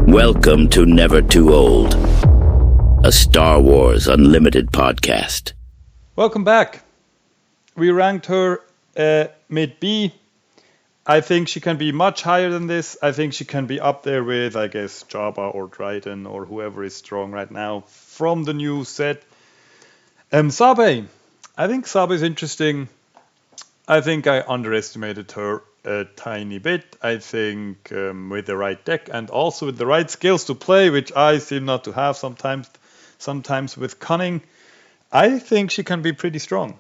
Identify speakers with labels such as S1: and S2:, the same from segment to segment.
S1: Welcome to Never Too Old, a Star Wars Unlimited podcast.
S2: Welcome back. We ranked her mid B. I think she can be much higher than this. I think she can be up there with, I guess, Jabba or Dryden or whoever is strong right now from the new set. Sabe. I think Sabe is interesting. I think I underestimated her a tiny bit. I think with the right deck and also with the right skills to play, which I seem not to have sometimes with cunning, I think she can be pretty strong.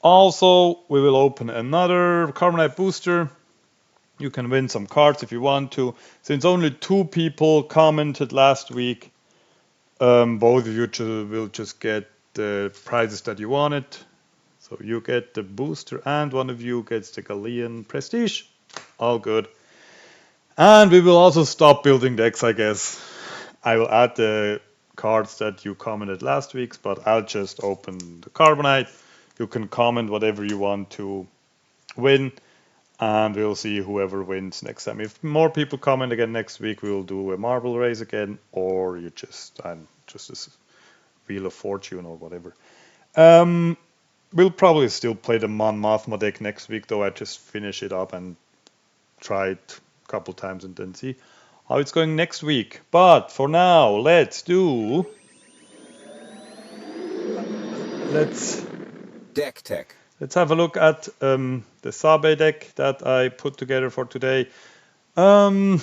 S2: Also, we will open another Carbonite booster. You can win some cards if you want to. Since only 2 people commented last week, both of you will just get the prizes that you wanted. So you get the booster and one of you gets the Galleon Prestige. All good. And we will also stop building decks, I guess. I will add the cards that you commented last week, but I'll just open the Carbonite. You can comment whatever you want to win, and we'll see whoever wins next time. If more people comment again next week, we will do a marble race again, or you just a Wheel of Fortune or whatever. We'll probably still play the Mon Mothma deck next week, though I just finish it up and try it a couple times and then see how it's going next week. But for now, let's
S3: DeckTech.
S2: Let's have a look at the Sabe deck that I put together for today. Sabe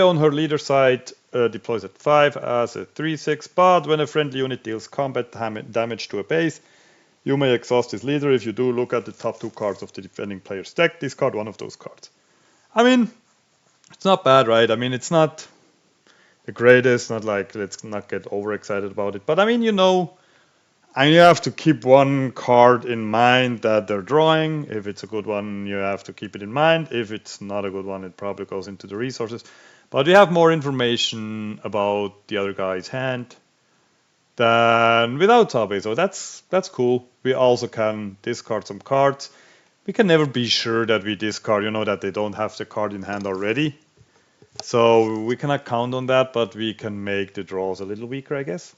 S2: on her leader side deploys at 5 as a 3/6, but when a friendly unit deals combat damage to a base, you may exhaust his leader. If you do, look at the top 2 cards of the defending player's deck. Discard one of those cards. I mean, it's not bad, right? I mean, it's not the greatest, not like, let's not get overexcited about it. But I mean, you have to keep one card in mind that they're drawing. If it's a good one, you have to keep it in mind. If it's not a good one, it probably goes into the resources. But we have more information about the other guy's hand than without Sabe, so that's cool. We also can discard some cards. We can never be sure that we discard, that they don't have the card in hand already. So we cannot count on that, but we can make the draws a little weaker, I guess.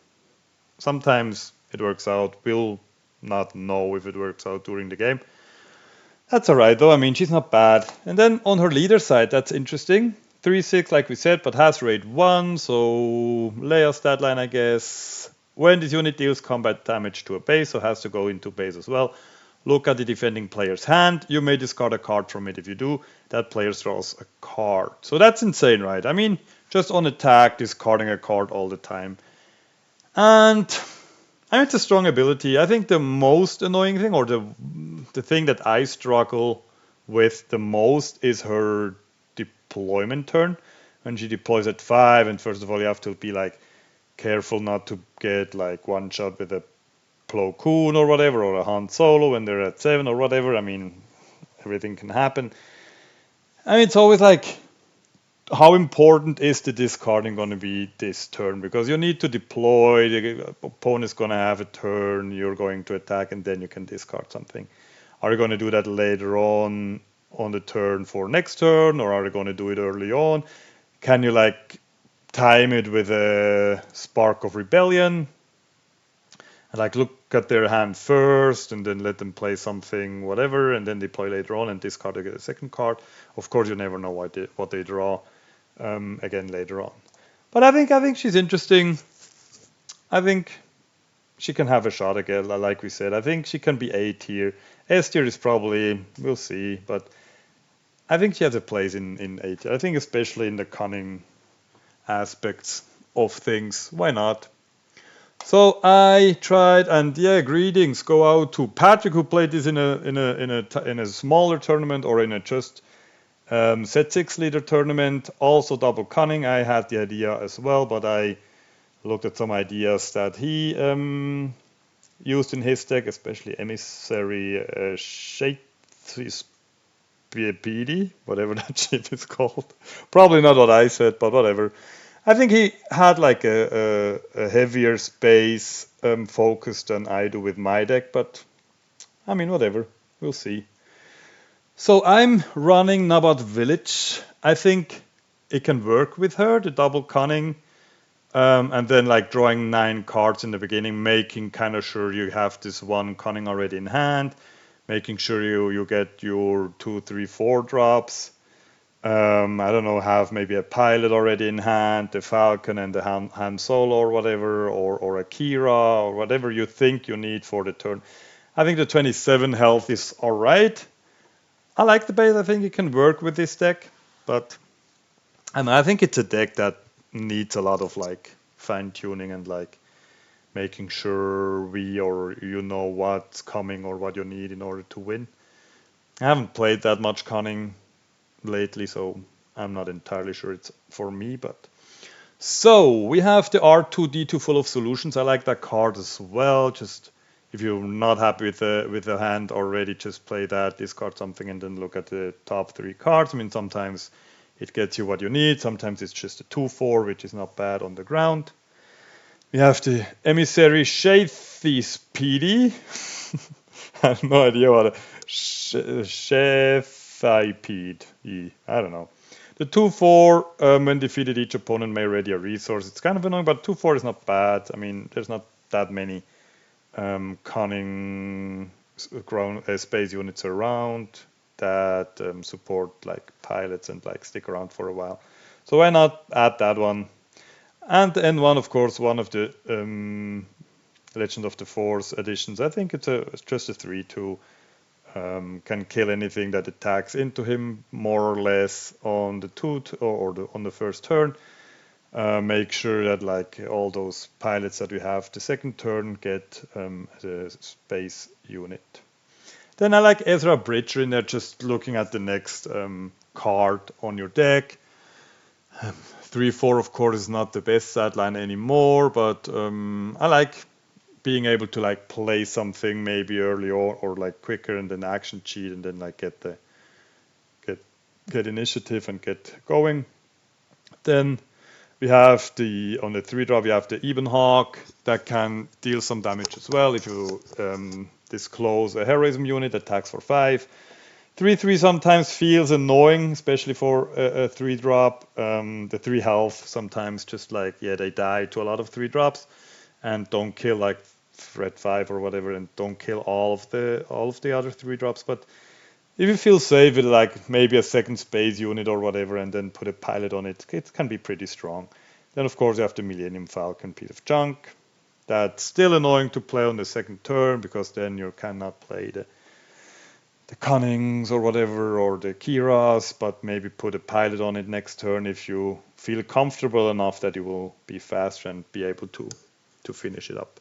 S2: Sometimes it works out. We'll not know if it works out during the game. That's alright though. I mean, she's not bad. And then on her leader side, that's interesting. 3/6 like we said, but has raid 1, so Leia stat line, I guess. When this unit deals combat damage to a base, so has to go into base as well. Look at the defending player's hand. You may discard a card from it. If you do, that player draws a card. So that's insane, right? I mean, just on attack, discarding a card all the time. And I mean, it's a strong ability. I think the most annoying thing, or the thing that I struggle with the most, is her deployment turn. When she deploys at 5, and first of all, you have to be like careful not to get like one shot with a Plo Koon or whatever, or a Han Solo when they're at 7 or whatever. I mean, everything can happen. I mean, it's always like, how important is the discarding going to be this turn? Because you need to deploy, the opponent's going to have a turn, you're going to attack, and then you can discard something. Are you going to do that later on the turn for next turn, or are you going to do it early on? Can you like time it with a Spark of Rebellion? And like look at their hand first and then let them play something, whatever, and then deploy later on and discard a second card. Of course, you never know what they draw again later on. But I think she's interesting. I think she can have a shot again, like we said. I think she can be A tier. S tier is probably, we'll see, but I think she has a place in A tier. I think especially in the cunning aspects of things. Why not? So I tried, and yeah, greetings go out to Patrick, who played this in a smaller tournament, or in a just set 6 leader tournament. Also Double Cunning, I had the idea as well, but I looked at some ideas that he used in his deck, especially Emissary Shapedi, whatever that shit is called. Probably not what I said, but whatever. I think he had like a heavier space focus than I do with my deck, but I mean, whatever. We'll see. So I'm running Nabat Village. I think it can work with her, the double cunning, and then like drawing 9 cards in the beginning, making kind of sure you have this one cunning already in hand, making sure you get your 2, 3, 4 drops. I don't know, have maybe a pilot already in hand, the Falcon and the Han Solo or whatever, or a Kira or whatever you think you need for the turn. I think the 27 health is all right. I like the base. I think it can work with this deck, but I think it's a deck that needs a lot of like fine tuning and like making sure you know what's coming or what you need in order to win. I haven't played that much cunning lately, so I'm not entirely sure it's for me. But so we have the R2D2 full of solutions. I like that card as well. Just if you're not happy with the hand already, just play that, discard something, and then look at the top 3 cards. I mean, sometimes it gets you what you need. Sometimes it's just a 2/4, which is not bad on the ground. We have the Emissary Shathis PD. I have no idea what a Shathipede. I don't know. The 2/4, when defeated, each opponent may ready a resource. It's kind of annoying, but 2/4 is not bad. I mean, there's not that many cunning space units around that support like pilots and like stick around for a while. So why not add that one? And the N1, of course, one of the Legend of the Force editions. I think it's just a 3/2. Can kill anything that attacks into him more or less on the on the first turn. Make sure that like all those pilots that we have the second turn get the space unit. Then I like Ezra Bridger in there, just looking at the next card on your deck. 3/4 of course is not the best stat line anymore, but I like being able to like play something maybe early or like quicker and then action cheat and then like get initiative and get going. Then we have on the 3-drop, you have the Ebenhawk that can deal some damage as well if you disclose a heroism unit, attacks for 5. 3/3 sometimes feels annoying, especially for a 3-drop. The 3 health sometimes just like, yeah, they die to a lot of 3-drops and don't kill like threat 5 or whatever, and don't kill all of the other 3-drops. But if you feel safe with like maybe a second space unit or whatever, and then put a pilot on it, it can be pretty strong. Then of course you have the Millennium Falcon piece of junk. That's still annoying to play on the second turn because then you cannot play the Cunnings or whatever, or the Kiras, but maybe put a pilot on it next turn if you feel comfortable enough that you will be faster and be able to finish it up.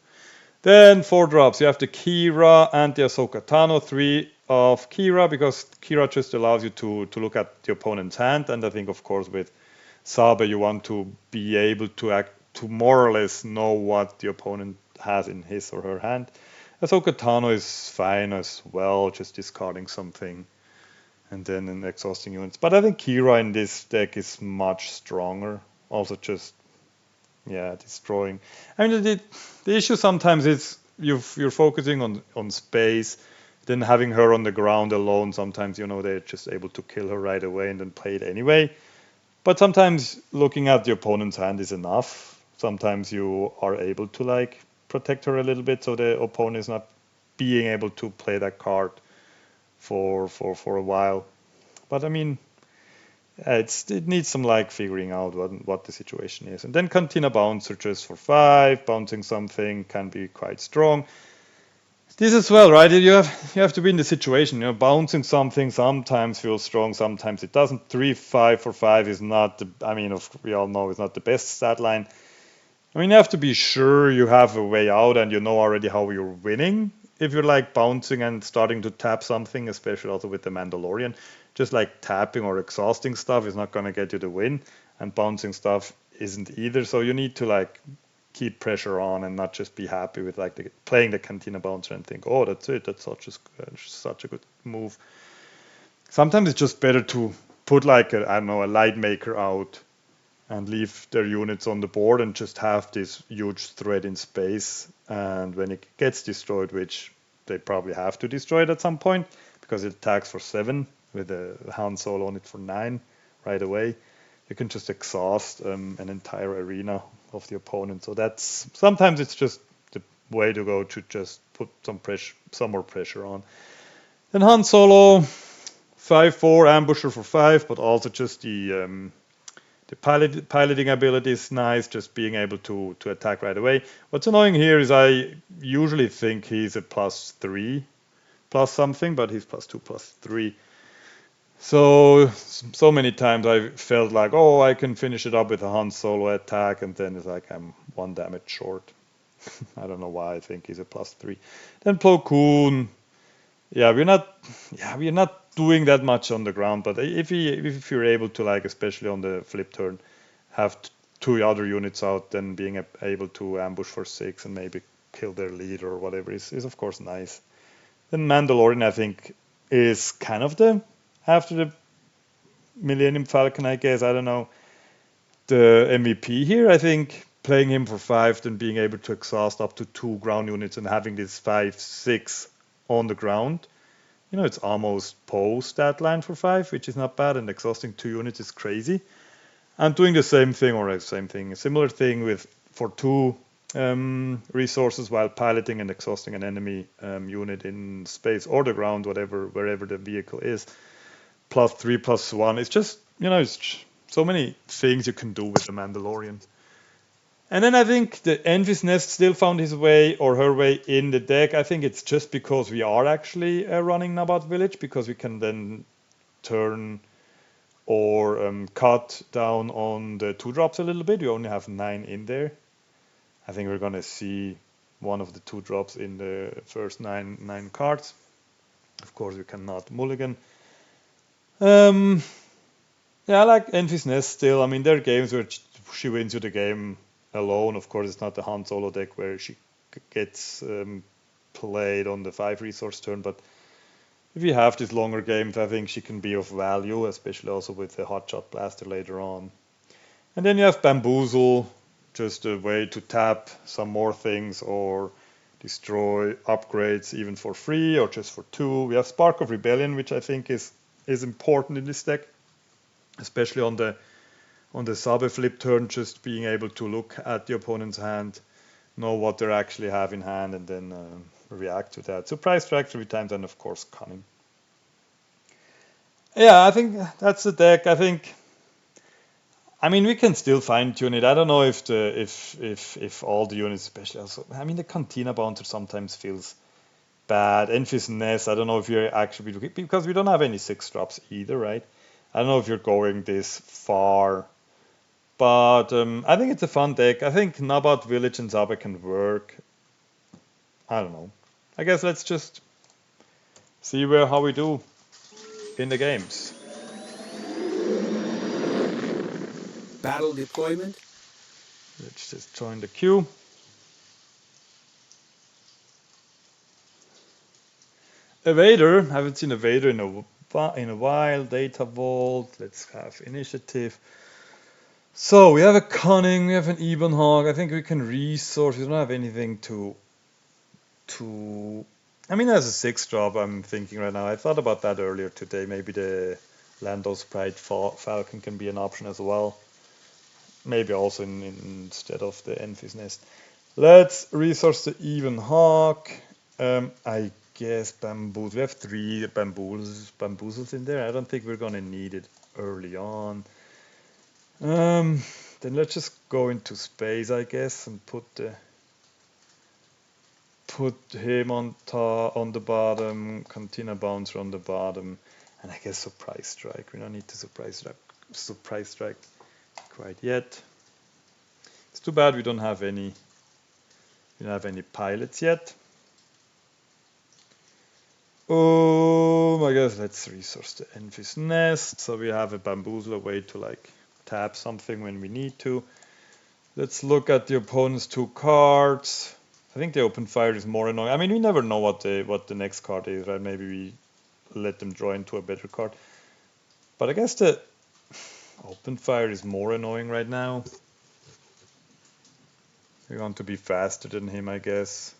S2: Then 4 drops, you have the Kira and the Ahsoka Tano. 3 of Kira, because Kira just allows you to look at the opponent's hand, and I think of course with Sabe you want to be able to more or less know what the opponent has in his or her hand. Ahsoka Tano is fine as well, just discarding something and then exhausting units. But I think Kira in this deck is much stronger. Also just, yeah, destroying. I mean, the issue sometimes is you're focusing on space, then having her on the ground alone, sometimes, they're just able to kill her right away and then play it anyway. But sometimes looking at the opponent's hand is enough. Sometimes you are able to like protect her a little bit so the opponent is not being able to play that card for a while. But I mean, it needs some like figuring out what the situation is. And then Cantina Bouncer just for 5, bouncing something can be quite strong. This as well, right? You have to be in the situation. Bouncing something sometimes feels strong, sometimes it doesn't. 3/5 for 5 is not. We all know it's not the best stat line. I mean, you have to be sure you have a way out and you know already how you're winning. If you're like bouncing and starting to tap something, especially also with the Mandalorian, just like tapping or exhausting stuff is not going to get you the win, and bouncing stuff isn't either. So you need to like keep pressure on and not just be happy with like playing the Cantina Bouncer and think, oh, that's it, that's such a good move. Sometimes it's just better to put like a light maker out and leave their units on the board and just have this huge threat in space. And when it gets destroyed, which they probably have to destroy it at some point because it attacks for 7 with a Han Solo on it for 9 right away, you can just exhaust an entire arena of the opponent. So that's sometimes it's just the way to go to just put some more pressure on. Then Han Solo, 5/4 ambusher for 5, but also just the piloting ability is nice, just being able to attack right away. What's annoying here is I usually think he's a +3 plus something, but he's +2 +3. So many times I felt like, oh, I can finish it up with a Han Solo attack, and then it's like I'm 1 damage short. I don't know why I think he's a +3. Then Plo Koon, yeah, we're not doing that much on the ground, but if you're able to, like, especially on the flip turn, have 2 other units out, then being able to ambush for 6 and maybe kill their leader or whatever is of course nice. Then Mandalorian, I think, is kind of after the Millennium Falcon, I guess, I don't know, the MVP here. I think playing him for 5, then being able to exhaust up to 2 ground units and having this 5/6 on the ground, it's almost Poe's stat line for 5, which is not bad, and exhausting 2 units is crazy. I'm doing the same thing, or a similar thing for 2 resources while piloting and exhausting an enemy unit in space or the ground, wherever the vehicle is. +3, +1. It's just, it's so many things you can do with the Mandalorian. And then I think the Envy's Nest still found his way or her way in the deck. I think it's just because we are actually running Nabat Village, because we can then turn or cut down on the 2-drops a little bit. We only have 9 in there. I think we're going to see one of the 2-drops in the first 9 cards. Of course, we cannot mulligan. Yeah, I like Envy's Nest still. I mean, there are games where she wins you the game alone. Of course, it's not the Han Solo deck where she gets played on the 5 resource turn, but if you have these longer games, I think she can be of value, especially also with the Hotshot Blaster later on. And then you have Bamboozle, just a way to tap some more things or destroy upgrades even for free or just for 2. We have Spark of Rebellion, which I think is important in this deck, especially on the Sabe flip turn, just being able to look at the opponent's hand, know what they actually have in hand, and then react to that. Surprise Strike 3 times, and of course Cunning. Yeah, I think that's the deck. I mean, we can still fine tune it. I don't know if all the units, especially also, I mean, the Cantina Bouncer sometimes feels bad. Envy's Nest, I don't know if you're actually, because we don't have any 6-drops either, right? I don't know if you're going this far, but I think it's a fun deck. I think Nabat Village and Sabe can work. I don't know. I guess let's just see how we do in the games.
S3: Battle deployment.
S2: Let's just join the queue. Evader, haven't seen Evader in a while. Data Vault, let's have Initiative. So we have a Cunning, we have an Ebenhog. I think we can resource. We don't have anything to. I mean, as a 6-drop, I'm thinking right now. I thought about that earlier today. Maybe the Lando's Pride Falcon can be an option as well. Maybe also instead of the Envy's Nest. Let's resource the Ebenhog. I guess Bamboozle. We have 3 bamboozles in there. I don't think we're gonna need it early on. Then let's just go into space, I guess, and put him on the bottom, Cantina Bouncer on the bottom, and I guess Surprise Strike. We don't need to Surprise Strike quite yet. It's too bad we don't have any pilots yet. Oh, I guess let's resource the Envy's Nest. So we have a Bamboozle, a way to like tap something when we need to. Let's look at the opponent's 2 cards. I think the Open Fire is more annoying. I mean, we never know what the next card is, right? Maybe we let them draw into a better card. But I guess the Open Fire is more annoying right now. We want to be faster than him, I guess.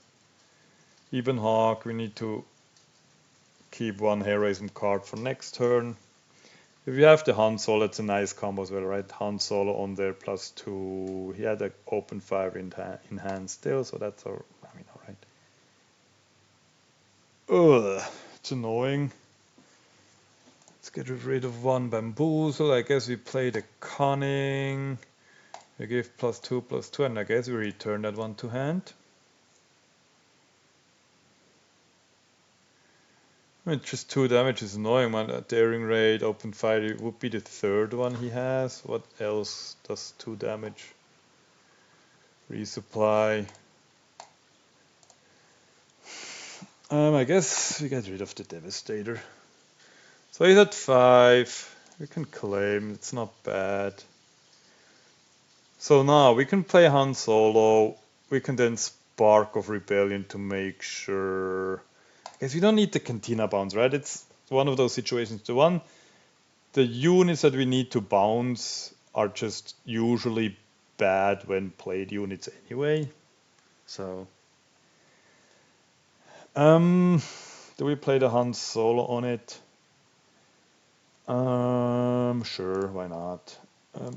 S2: Ebenhog, we need to keep 1 heroism card for next turn. If you have the Han Solo, it's a nice combo as well, right? Han Solo on there +2. He had an open fire in hand still, so that's all. I mean, all right. Ugh, it's annoying. Let's get rid of one bamboozle. I guess we play the cunning. We give +2/+2, and I guess we return that one to hand. I mean, just 2 damage is annoying, man. A daring raid, open fire would be the 3rd one he has. What else does 2 damage? Resupply. I guess we get rid of the Devastator. So he's at 5. We can claim, it's not bad. So now we can play Han Solo. We can then Spark of Rebellion to make sure. I guess we don't need the Cantina bounce, right? It's one of those situations. The units that we need to bounce are just usually bad when played units anyway. So, do we play the Han Solo on it? Sure, why not?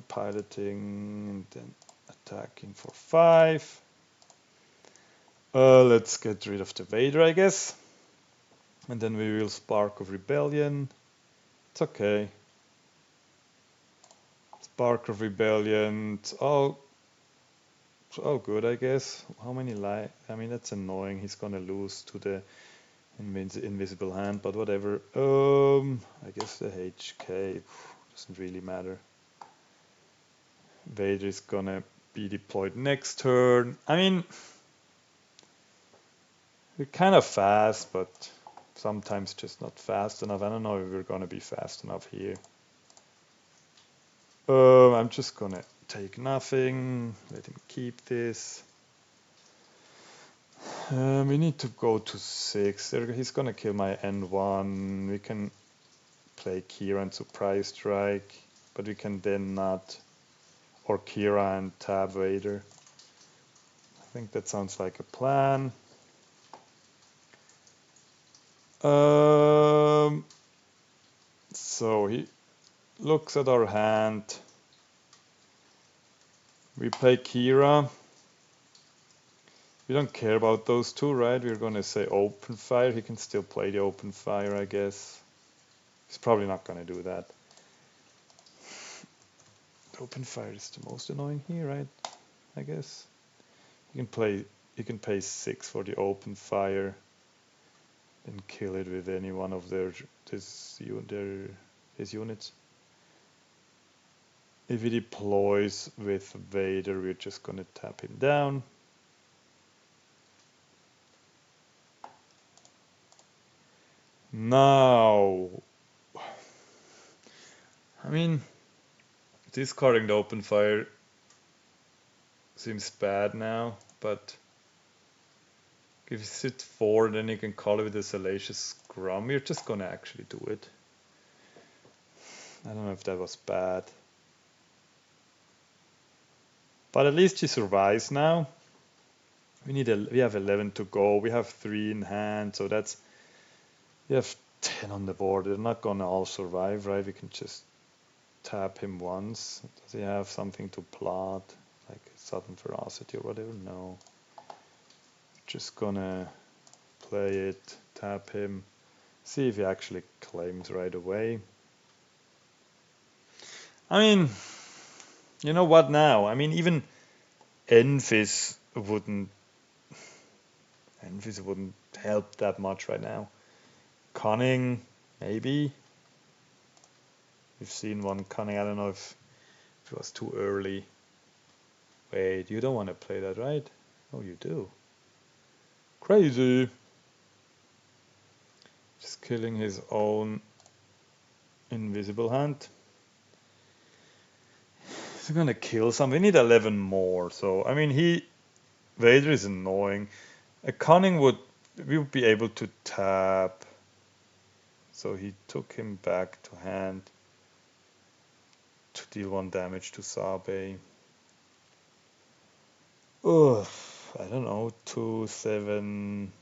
S2: Piloting and then attacking for 5. Let's get rid of the Vader, I guess. And then we will Spark of Rebellion. It's okay. Spark of Rebellion. It's all good, I guess. How many life? I mean, that's annoying. He's gonna lose to the invisible hand, but whatever. I guess the HK doesn't really matter. Vader is gonna be deployed next turn. I mean, we're kind of fast, but sometimes just not fast enough. I don't know if we're gonna be fast enough here. I'm just gonna take nothing, let him keep this. We need to go to 6. He's gonna kill my N1. We can play Kira and Surprise Strike, but we can then not, or Kira and Tab Vader. I think that sounds like a plan. So he looks at our hand. We play Kira. We don't care about those 2, right? We're gonna say open fire. He can still play the open fire, I guess. He's probably not gonna do that. The open fire is the most annoying here, right? I guess. You can pay 6 for the open fire and kill it with any one of his units. If he deploys with Vader, we're just gonna tap him down. Now, I mean, discarding the open fire seems bad now, but if you sit 4, then you can call it with a Salacious Scrum. You're just gonna actually do it. I don't know if that was bad. But at least he survives now. We have 11 to go. We have 3 in hand, so we have 10 on the board. They're not gonna all survive, right? We can just tap him once. Does he have something to plot, like Sudden Ferocity or whatever? No. Just gonna play it, tap him, see if he actually claims right away. I mean, you know what now? I mean, even Enfys wouldn't help that much right now. Cunning, maybe. We've seen one Cunning. I don't know if it was too early. Wait, you don't want to play that, right? Oh, you do. Crazy. Just killing his own invisible hand. He's gonna kill something. We need 11 more. So, I mean, Vader is annoying. A Cunning we would be able to tap. So he took him back to hand to deal 1 damage to Sabe. Ugh, I don't know, 2, 7.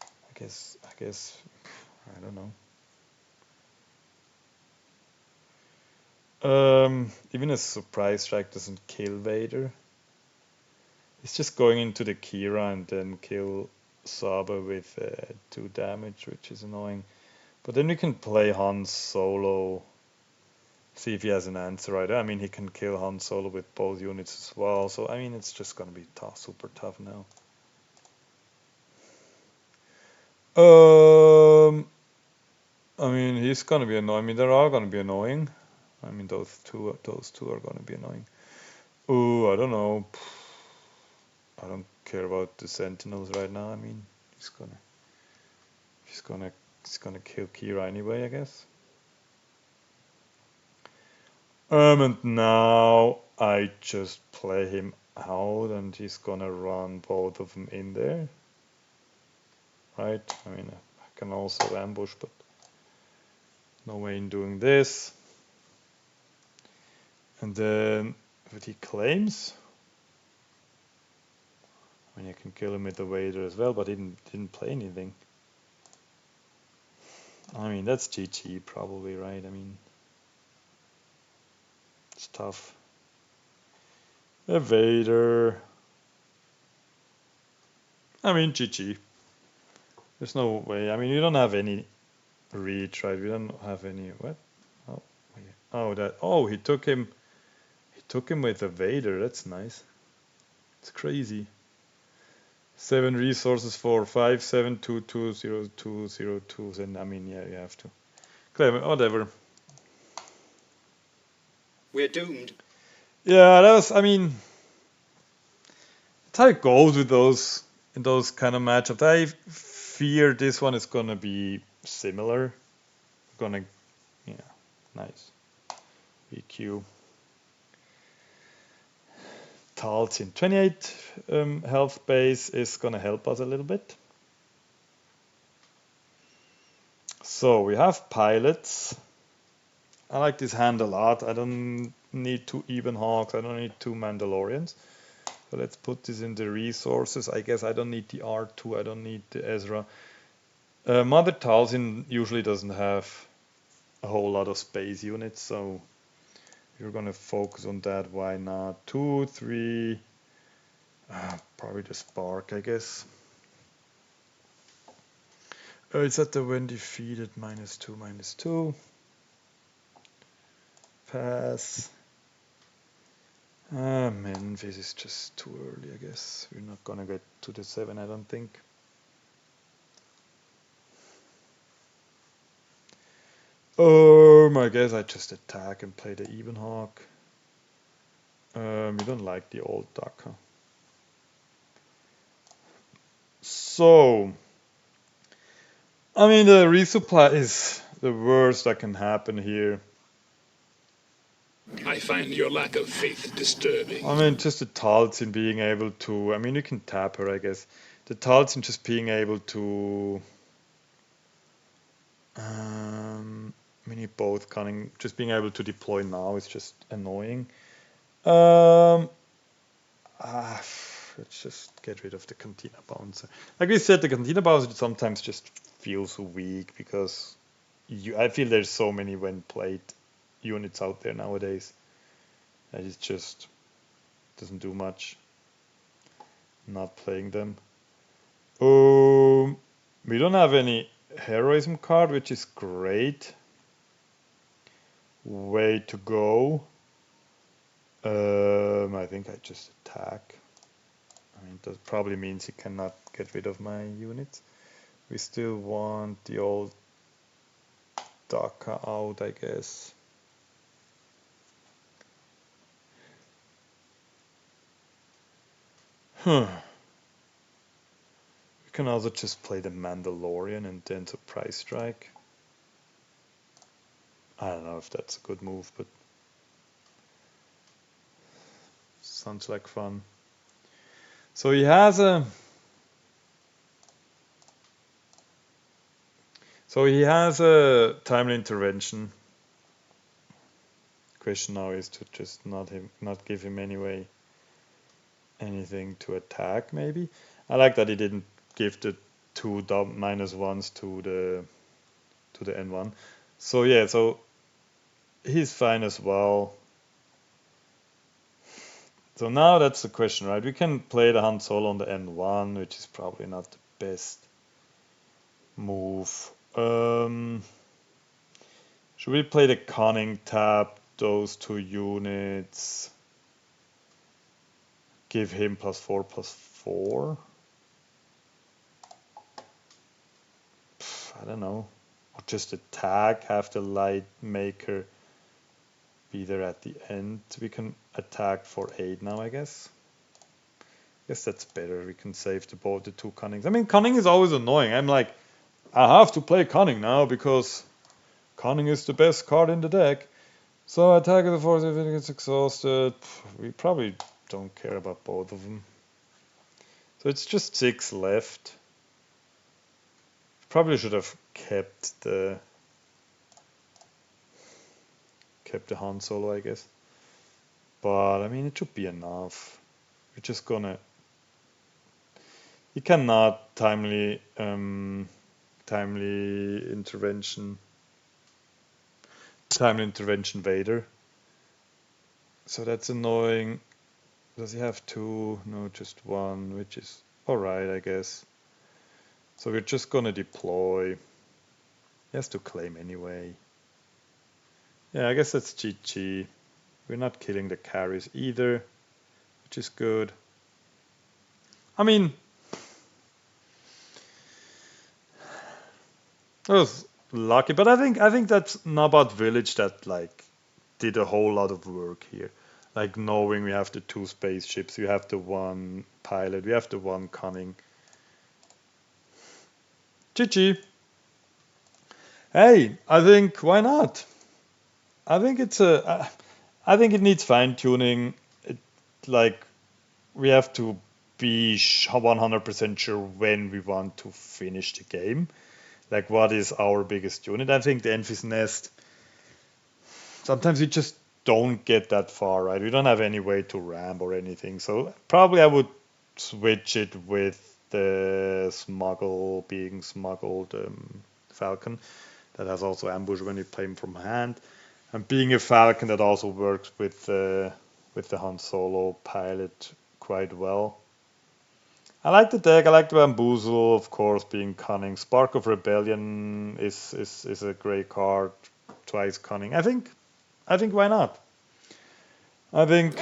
S2: I guess, I don't know. Even a surprise strike doesn't kill Vader. He's just going into the Kira and then kill Sabe with 2 damage, which is annoying. But then we can play Han Solo, see if he has an answer right. I mean, he can kill Han Solo with both units as well. So, I mean, it's just going to be tough, super tough now. I mean, he's going to be annoying. I mean, they're all going to be annoying. I mean, those two are going to be annoying. Oh, I don't know. I don't care about the Sentinels right now. I mean, he's gonna kill Kira anyway, I guess. And now I just play him out, and he's gonna run both of them in there, right? I mean, I can also ambush, but no way in doing this. And then what he claims, I mean, I can kill him with the Vader as well, but he didn't play anything. I mean, that's GG probably, right? I mean, it's tough. A Vader. I mean, GG. There's no way. I mean, you don't have any reach, right? We don't have any. What? Oh, oh, that. Oh, he took him. He took him with a Vader. That's nice. It's crazy. 7 resources for 5, 7, 2, 2, 0, 2, 0, 2. And I mean, yeah, you have to. Clever. Whatever.
S3: We're doomed.
S2: Yeah, that was. I mean, that's how it goes with those in those kind of matchups. I fear this one is gonna be similar. Gonna, yeah, nice. EQ. Talzin. 28 health base is gonna help us a little bit. So we have pilots. I like this hand a lot. I don't need 2 Even Hawks. I don't need 2 Mandalorians. So let's put this in the resources. I guess I don't need the R2. I don't need the Ezra. Mother Talzin usually doesn't have a whole lot of space units, so if you're gonna focus on that, why not? 2, 3, probably the Spark, I guess. It's at the when defeated, -2, -2. Pass. Memphis is just too early, I guess. We're not gonna get to the 7, I don't think. I guess I just attack and play the Even Hawk. We don't like the old duck, huh? So, I mean, the resupply is the worst that can happen here.
S4: I find your lack of faith disturbing.
S2: I mean, just the Talzin being able to, I mean, you can tap her, I guess. The Talzin just being able to, we need both cunning, just being able to deploy now is just annoying. Let's just get rid of the Cantina Bouncer. Like we said, the Cantina Bouncer sometimes just feels weak because I feel there's so many when played units out there nowadays that it just doesn't do much. Not playing them. We don't have any heroism card, which is great. Way to go. I think I just attack. I mean, that probably means he cannot get rid of my units. We still want the old Daka out, I guess. We can also just play the Mandalorian and then Surprise Strike. I don't know if that's a good move, but sounds like fun. So he has a timely intervention. Question now is to just not give him anything to attack. Maybe I like that he didn't give the 2 -1s to the N1. So yeah, so he's fine as well. So now that's the question, right? We can play the Han Solo on the N1, which is probably not the best move. Should we play the Cunning Tap, those 2 units? Give him +4/+4? I don't know. Or just attack, have the Light Maker be there at the end. We can attack for 8 now, I guess. Guess that's better. We can save both the 2 Cunnings. I mean, Cunning is always annoying. I'm like, I have to play Cunning now because Cunning is the best card in the deck. So attack of the force if it gets exhausted. We probably don't care about both of them. So it's just 6 left. Probably should have kept the Han Solo, I guess. But I mean, it should be enough. We're just gonna. You cannot timely intervention Vader. So that's annoying. Does he have 2? No, just 1, which is alright, I guess. So we're just gonna deploy. He has to claim anyway. Yeah, I guess that's GG. We're not killing the carries either, which is good. I mean, that was lucky, but I think that's Nabat Village that like did a whole lot of work here. Like knowing we have the 2 spaceships, we have the 1 pilot, we have the 1 Cunning. GG. Hey, I think why not? I think it's I think it needs fine tuning. Like we have to be 100% sure when we want to finish the game. Like what is our biggest unit? I think the Enfys Nest. Sometimes we just don't get that far, right? We don't have any way to ram or anything. So probably I would switch it with the being smuggled Falcon that has also ambush when you play him from hand, and being a Falcon that also works with the Han Solo pilot quite well. I like the deck. I like the Bamboozle, of course, being Cunning. Spark of Rebellion is a great card. Twice Cunning. I think why not? I think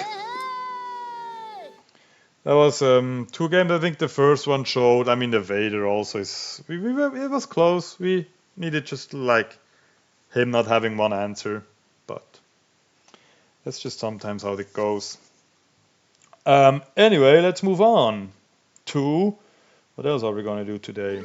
S2: that was 2 games. I think the first one showed. I mean, the Vader also is. It was close. We needed just like him not having one answer, but that's just sometimes how it goes. Anyway, let's move on to what else are we going to do today?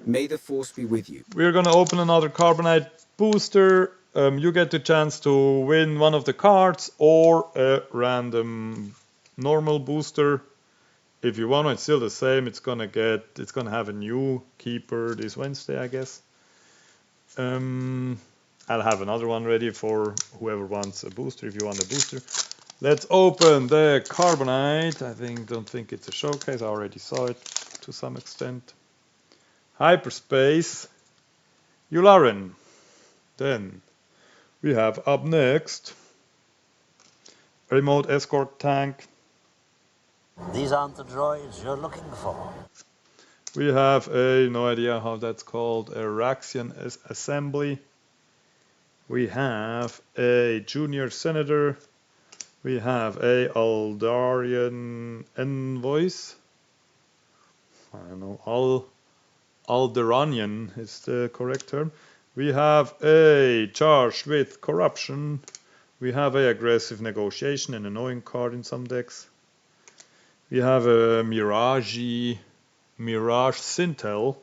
S3: May the force be with you.
S2: We're going to open another Carbonite booster. You get the chance to win one of the cards or a random normal booster. If you want, it's still the same. It's gonna have a new keeper this Wednesday, I guess. I'll have another one ready for whoever wants a booster. If you want a booster, let's open the Carbonite. Don't think it's a showcase. I already saw it to some extent. Hyperspace, Yularen. Then we have up next Remote Escort Tank.
S5: These aren't the droids you're looking for.
S2: We have no idea how that's called, a Raxian Assembly. We have a Junior Senator. We have a Aldarian Envoys. I don't know, Alderanian is the correct term. We have a Charged with Corruption. We have a Aggressive Negotiation, an annoying card in some decks. We have a Mirage Sintel.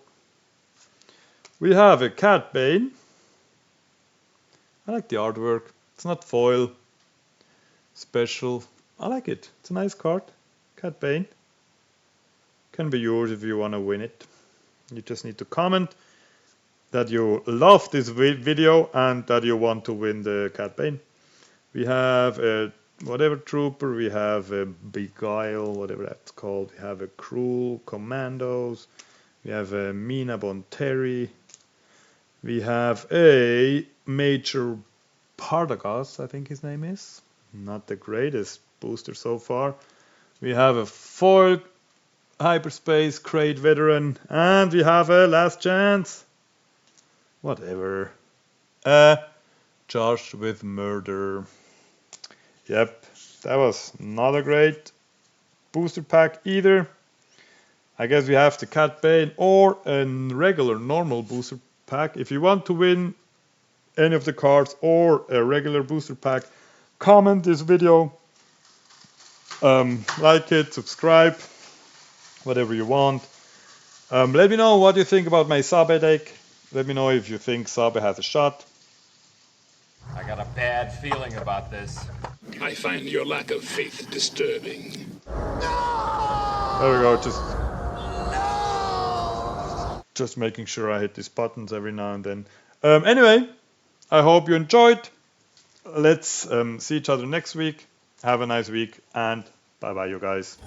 S2: We have a Cat Bane. I like the artwork. It's not foil. Special. I like it. It's a nice card. Cat Bane. Can be yours if you want to win it. You just need to comment that you love this video and that you want to win the Cat Bane. We have a whatever trooper, we have a Beguile, whatever that's called. We have a Cruel Commandos. We have a Mina Bonteri. We have a Major Partagas, I think his name is. Not the greatest booster so far. We have a foil Hyperspace Crate Veteran, and we have a Last Chance. Whatever. Charged with Murder. Yep, that was not a great booster pack either. I guess we have the Cat Bane or a regular normal booster pack. If you want to win any of the cards or a regular booster pack, comment this video, like it, subscribe, whatever you want. Let me know what you think about my Sabe deck. Let me know if you think Sabe has a shot.
S6: I got a bad feeling about this.
S4: I find your lack of faith disturbing.
S2: There we go, just making sure I hit these buttons every now and then. Anyway, I hope you enjoyed. Let's see each other next week. Have a nice week, and bye bye, you guys.